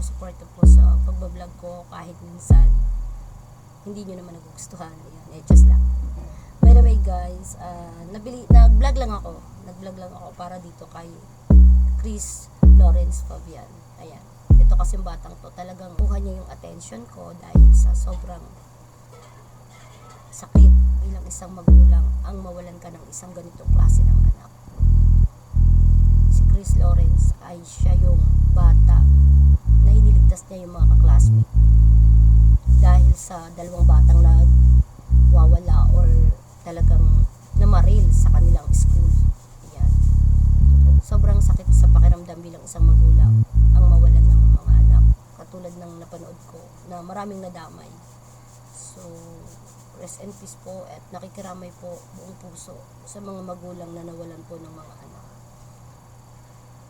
sumusuporta po sa pagbablog ko kahit minsan hindi nyo naman nagugustuhan. Ayan, just lang. By the way guys, nag-vlog lang ako. Para dito kay Chris Lawrence Fabian. Ayan. Ito kasi yung batang to, talagang kuha niya yung attention ko dahil sa sobrang sakit bilang isang magulang ang mawalan ka ng isang ganitong klase ng anak. Si Chris Lawrence ay siya yung bata na iniligtas niya yung mga kaklasmate dahil sa dalawang batang nagwawala or talagang namaril sa kanilang school. Ayan. Sobrang sakit sa pakiramdam bilang isang magulang ang mawalan ng mga anak. Katulad ng napanood ko na maraming nadamay. So, rest in peace po at nakikiramay po buong puso sa mga magulang na nawalan po ng mga anak.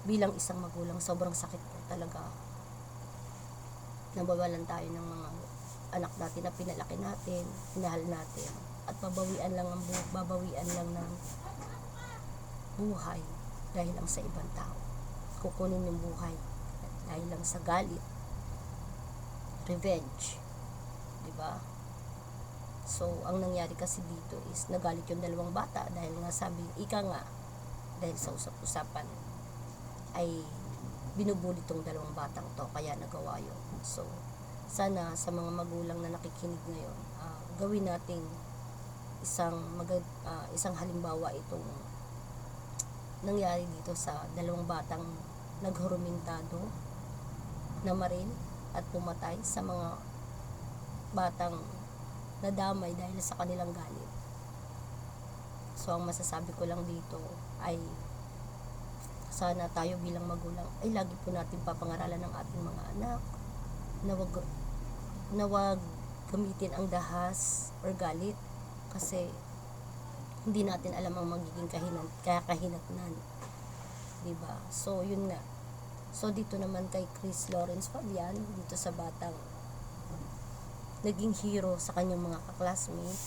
Bilang isang magulang, sobrang sakit po talaga. Nabawalan tayo ng mga anak natin na pinalaki natin, pinahal natin, at babawian lang ng buhay dahil lang sa ibang tao. Kukunin yung buhay dahil lang sa galit, revenge, di ba? So, ang nangyari kasi dito is nagalit yung dalawang bata dahil nga sabi, dahil sa usap-usapan ay binubuli tong dalawang batang to, kaya nagawa yun. So, sana sa mga magulang na nakikinig ngayon, gawin nating isang halimbawa itong nangyari dito sa dalawang batang naghurumintado, namaril at pumatay sa mga batang nadamay dahil sa kanilang galit. So, ang masasabi ko lang dito ay sana tayo bilang magulang ay lagi po natin papangaralan ng ating mga anak na wag gamitin ang dahas or galit kasi hindi natin alam ang magiging kahinatnan, diba? So yun nga. So dito naman kay Chris Lawrence Fabian, dito sa batang naging hero sa kanyang mga kaklasmate,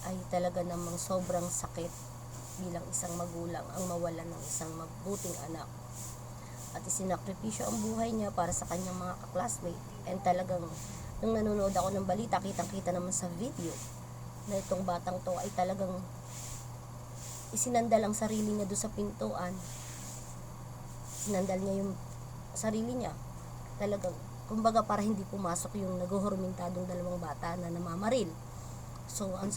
ay talaga namang sobrang sakit bilang isang magulang ang mawalan ng isang mabuting anak. At isinakripisyo ang buhay niya para sa kanyang mga kaklasmate. And talagang, nung nanonood ako ng balita, kitang-kita naman sa video na itong batang to ay talagang isinandal ang sarili niya doon sa pintuan. Sinandal niya yung sarili niya. Talagang, kumbaga para hindi pumasok yung naguhurmintadong dalawang bata na namamaril. So, ang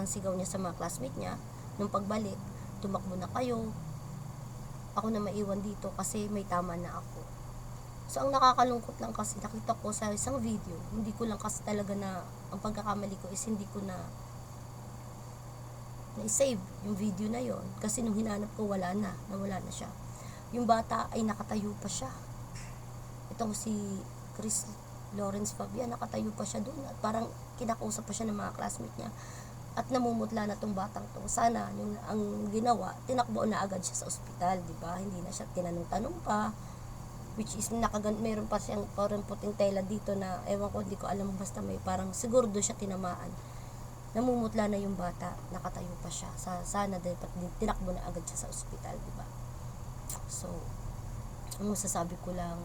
sigaw niya sa mga classmate niya, nung pagbalik, tumakbo na kayo, ako na maiwan dito kasi may tama na ako. So, ang nakakalungkot lang kasi nakita ko sa isang video, hindi ko lang kasi talaga ang pagkakamali ko is hindi ko na-save yung video na yon kasi nung hinanap ko nawala na siya. Yung bata ay nakatayo pa siya. Itong si Chris Lawrence Fabian, nakatayo pa siya doon at parang kinakausap pa siya ng mga classmate niya at namumutla na tong batang to. Sana yung ang ginawa, tinakbo na agad siya sa ospital, di ba? Hindi na siya tinanong-tanong pa, which is meron pa siyang parang puting tela dito na ewan ko, hindi ko alam, basta may parang siguro doon siya tinamaan. Namumutla na yung bata, nakatayo pa siya. Sana dapat tinakbo na agad siya sa ospital, di ba? So, ang masasabi ko lang,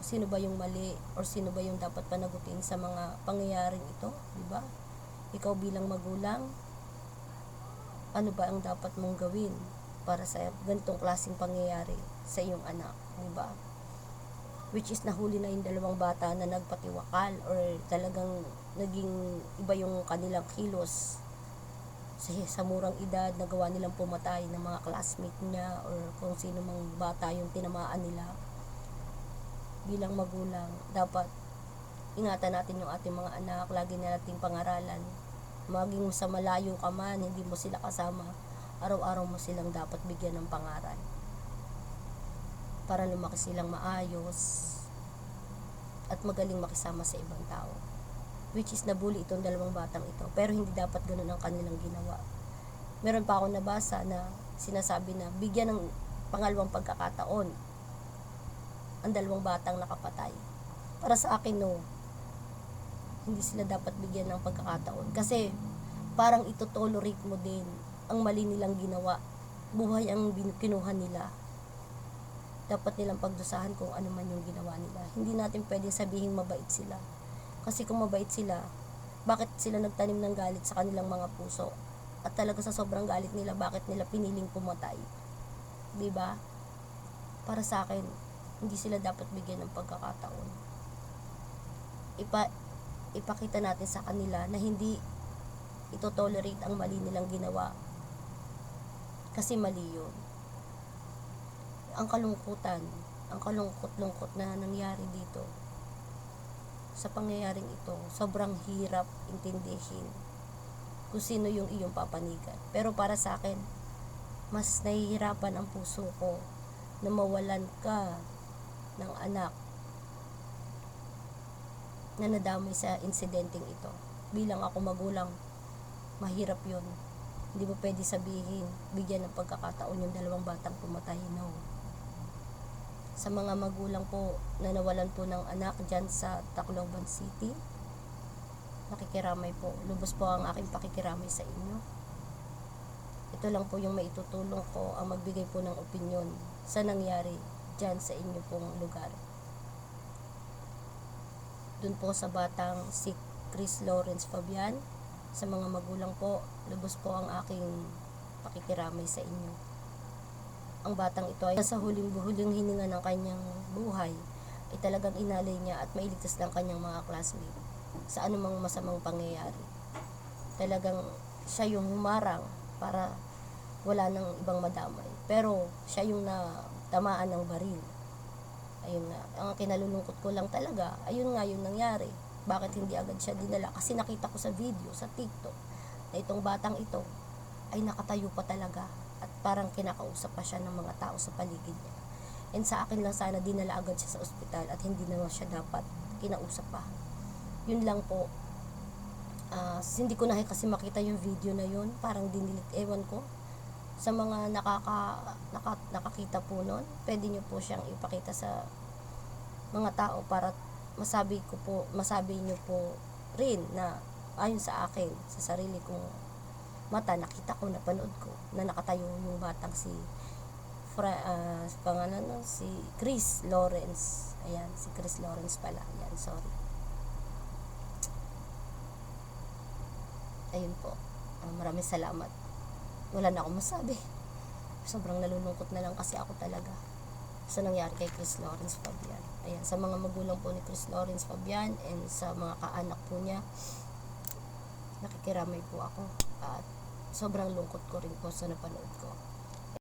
sino ba yung mali or sino ba yung dapat panagutin sa mga pangyayaring ito, di ba? Ikaw bilang magulang, ano ba ang dapat mong gawin para sa ganitong klaseng pangyayari sa iyong anak, di ba? Which is nahuli na yung dalawang bata na nagpatiwakal or talagang naging iba yung kanilang kilos sa murang edad, nagawa nilang pumatay ng mga classmate niya or kung sino mang bata yung tinamaan nila. Bilang magulang, dapat ingatan natin yung ating mga anak, lagi na nating pangaralan. Maging sa malayo ka man, hindi mo sila kasama, araw-araw mo silang dapat bigyan ng pangaral para lumaki silang maayos at magaling makisama sa ibang tao. Which is nabuli itong dalawang batang ito, pero hindi dapat ganun ang kanilang ginawa. Meron pa ako nabasa na sinasabi na bigyan ng pangalawang pagkakataon ang dalawang batang nakapatay. Para sa akin, no, hindi sila dapat bigyan ng pagkakataon kasi parang ito-tolerate mo din ang mali nilang ginawa. Buhay ang kinuha nila. dapat nilang pagdusahan kung ano man yung ginawa nila. Hindi natin pwedeng sabihin mabait sila. Kasi kung mabait sila, bakit sila nagtanim ng galit sa kanilang mga puso? At talaga sa sobrang galit nila, bakit nila piniling pumatay? 'Di ba? Para sa akin, hindi sila dapat bigyan ng pagkakataon. Ipakita natin sa kanila na hindi ito-tolerate ang mali nilang ginawa. Kasi mali yun. Ang kalungkutan, ang kalungkot-lungkot na nangyari dito sa pangyayaring ito, sobrang hirap intindihin kung sino yung iyong papanigan. Pero para sa akin, mas nahihirapan ang puso ko na mawalan ka ng anak na nadamay sa insidenteng ito. Bilang ako magulang, mahirap yun. Hindi mo pwede sabihin, bigyan ng pagkakataon yung 2 batang pumatay. No. Sa mga magulang po na nawalan po ng anak dyan sa Tacloban City, nakikiramay po. Lubos po ang aking pakikiramay sa inyo. Ito lang po yung maitutulong ko, ang magbigay po ng opinyon sa nangyari dyan sa inyo pong lugar. Dun po sa batang si Chris Lawrence Fabian, sa mga magulang po, lubos po ang aking pakikiramay sa inyo. Ang batang ito ay sa huling hininga ng kanyang buhay ay talagang inalay niya at mailigtas lang kanyang mga classmate sa anumang masamang pangyayari. Talagang siya yung humarang para wala nang ibang madamay. Pero siya yung natamaan ng baril. Ayun nga, ang kinalulungkot ko lang talaga, ayun nga yung nangyari. Bakit hindi agad siya dinala? Kasi nakita ko sa video, sa TikTok, na itong batang ito ay nakatayo pa talaga at parang kinakausap pa siya ng mga tao sa paligid niya. And sa akin lang sana dinala agad siya sa ospital at hindi na siya dapat kinausap pa. Yun lang po. Hindi ko na kasi makita yung video na yun, parang dinilit, ewan ko. Sa mga nakakita po nun, pwede nyo po siyang ipakita sa mga tao para masabi nyo po rin na ayon sa akin, sa sarili kong mata, nakita ko, napanood ko na nakatayo yung batang si pangalan nun, si Chris Lawrence. Ayan, si Chris Lawrence pala. Ayan, sorry. Ayun po. Maraming salamat. Wala na akong masabi. Sobrang nalulungkot na lang kasi ako talaga sa nangyari kay Chris Lawrence Fabian. Ayan, sa mga magulang po ni Chris Lawrence Fabian and sa mga kaanak po niya, nakikiramay po ako at sobrang lungkot ko rin po sa napanood ko.